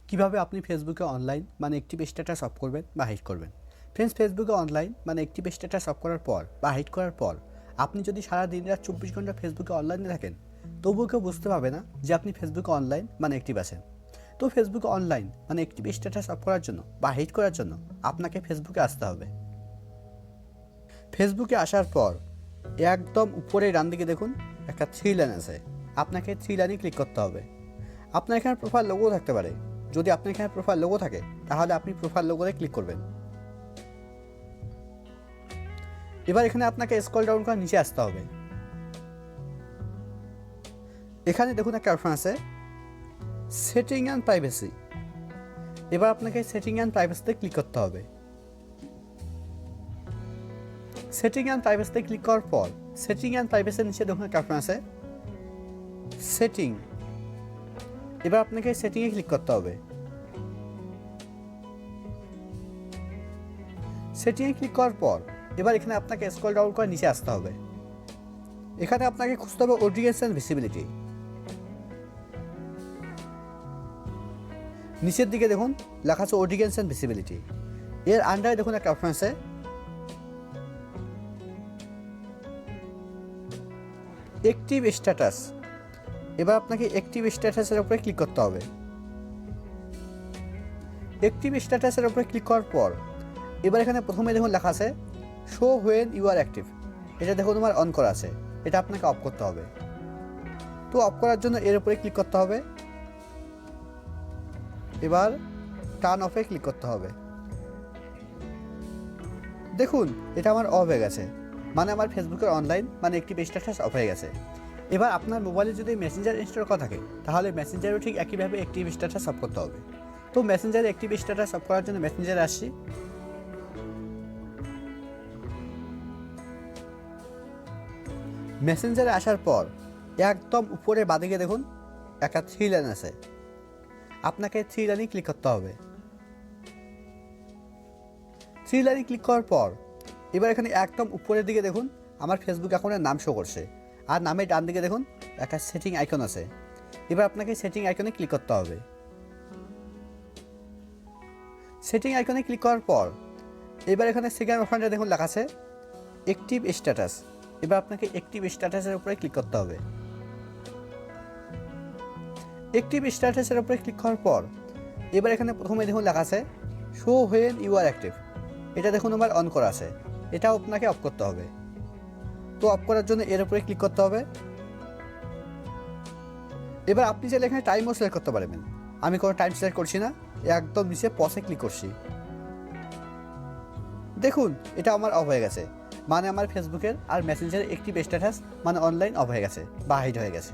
কিভাবে আপনি ফেসবুকে অনলাইন মানে অ্যাক্টিভ স্ট্যাটাস অফ করবেন বা হাইড করবেন। ফ্রেন্ডস, ফেসবুকে অনলাইন মানে অ্যাক্টিভ স্ট্যাটাস অফ করার পর বা হাইড করার পর আপনি যদি সারা দিন রাত 24 ঘন্টা ফেসবুকে অনলাইনে থাকেন, তবুও কেউ বুঝতে পারবে না যে আপনি ফেসবুকে অনলাইন মানে অ্যাক্টিভ আছেন। তো ফেসবুকে অনলাইন মানে অ্যাক্টিভ স্ট্যাটাস অফ করার জন্য বা হাইড করার জন্য আপনাকে ফেসবুকে আসতে হবে। ফেসবুকে আসার পর একদম উপরে ডান দিকে দেখুন একটা থ্রি লাইন আছে, আপনাকে থ্রি লাইনে ক্লিক করতে হবে। আপনার এখানে প্রোফাইল লোগো থাকতে পারে। যদি আপনার এখানে প্রোফাইল লোগো থাকে তাহলে আপনি প্রোফাইল লোগোতে ক্লিক করবেন। এবার এখানে আপনাকে স্ক্রল ডাউন করে নিচে আসতে হবে। এখানে দেখুন একটা অপশন আছে সেটিং অ্যান্ড প্রাইভেসি। এবার আপনাকে সেটিং অ্যান্ড প্রাইভেসিতে ক্লিক করতে হবে। সেটিং অ্যান্ড প্রাইভেসিতে ক্লিক করার পর সেটিং অ্যান্ড প্রাইভেসির নিচে দেখুন একটা অপশন আছে সেটিং। এবার আপনাকে সেটিংয়ে ক্লিক করতে হবে। সেটিংয়ে ক্লিক করার পর এবার এখানে আপনাকে স্ক্রল ডাউন করে নিচে আসতে হবে। এখানে আপনাকে খুঁজতে হবে অডিয়েন্স অ্যান্ড ভিজিবিলিটি। নিচের দিকে দেখুন লেখা আছে অডিয়েন্স অ্যান্ড ভিজিবিলিটি। এর আন্ডারে দেখুন একটা অপশন আছে অ্যাক্টিভ স্ট্যাটাস। এবার আপনাকে অ্যাক্টিভ স্ট্যাটাসের উপরে ক্লিক করতে হবে। অ্যাক্টিভ স্ট্যাটাসের উপরে ক্লিক করার পর এবার এখানে প্রথমে দেখুন লেখা আছে show when you are active. এটা দেখুন তোমার অন করা আছে, এটা আপনাকে অফ করতে হবে। তো অফ করার জন্য এর উপরে ক্লিক করতে হবে। এবার টার্ন অফে ক্লিক করতে হবে। দেখুন এটা আমার অফ হয়ে গেছে, মানে আমার ফেসবুকের অনলাইন মানে অ্যাক্টিভ স্ট্যাটাস অফ হয়ে গেছে। এবার আপনার মোবাইলে যদি মেসেঞ্জার ইনস্টল করা থাকে তাহলে মেসেঞ্জারও ঠিক একইভাবে অ্যাক্টিভ স্ট্যাটাস অফ করতে হবে। তো মেসেঞ্জারে অ্যাক্টিভ স্ট্যাটাস অফ করার জন্য মেসেঞ্জারে আসছি। মেসেঞ্জারে আসার পর একদম উপরে বাঁদিকে দেখুন একটা থ্রি লাইন আছে, আপনাকে থ্রি লাইনে ক্লিক করতে হবে। থ্রি লাইনে ক্লিক করার পর এবার এখানে একদম উপরের দিকে দেখুন আমার ফেসবুক অ্যাকাউন্টের নাম শো করছে, আর নামের ডান দিকে দেখুন একটা সেটিং আইকন আছে। এবার আপনাকে সেটিং আইকনে ক্লিক করতে হবে। সেটিং আইকনে ক্লিক করার পর এবার এখানে সেকেন্ড অপশনটা দেখুন লেখা আছে অ্যাক্টিভ স্ট্যাটাস। এবার আপনাকে অ্যাক্টিভ স্ট্যাটাসের উপরে ক্লিক করতে হবে। অ্যাক্টিভ স্ট্যাটাসের উপরে ক্লিক করার পর এবার এখানে প্রথমে দেখুন লেখা আছে show when you are active. এটা দেখুন আমার অন করা আছে, এটাও আপনাকে অফ করতে হবে। তো অফ করার জন্য এর উপরে ক্লিক করতে হবে। এবার আপনি চাইলে এখানে টাইমও সিলেক্ট করতে পারবেন। আমি কোনো টাইম সিলেক্ট করছি না, একদম নিচে পসে ক্লিক করছি। দেখুন এটা আমার অফ হয়ে গেছে, মানে আমার ফেসবুকের আর মেসেঞ্জারের অ্যাক্টিভ স্ট্যাটাস মানে অনলাইন অফ হয়ে গেছে বা হাইড হয়ে গেছে।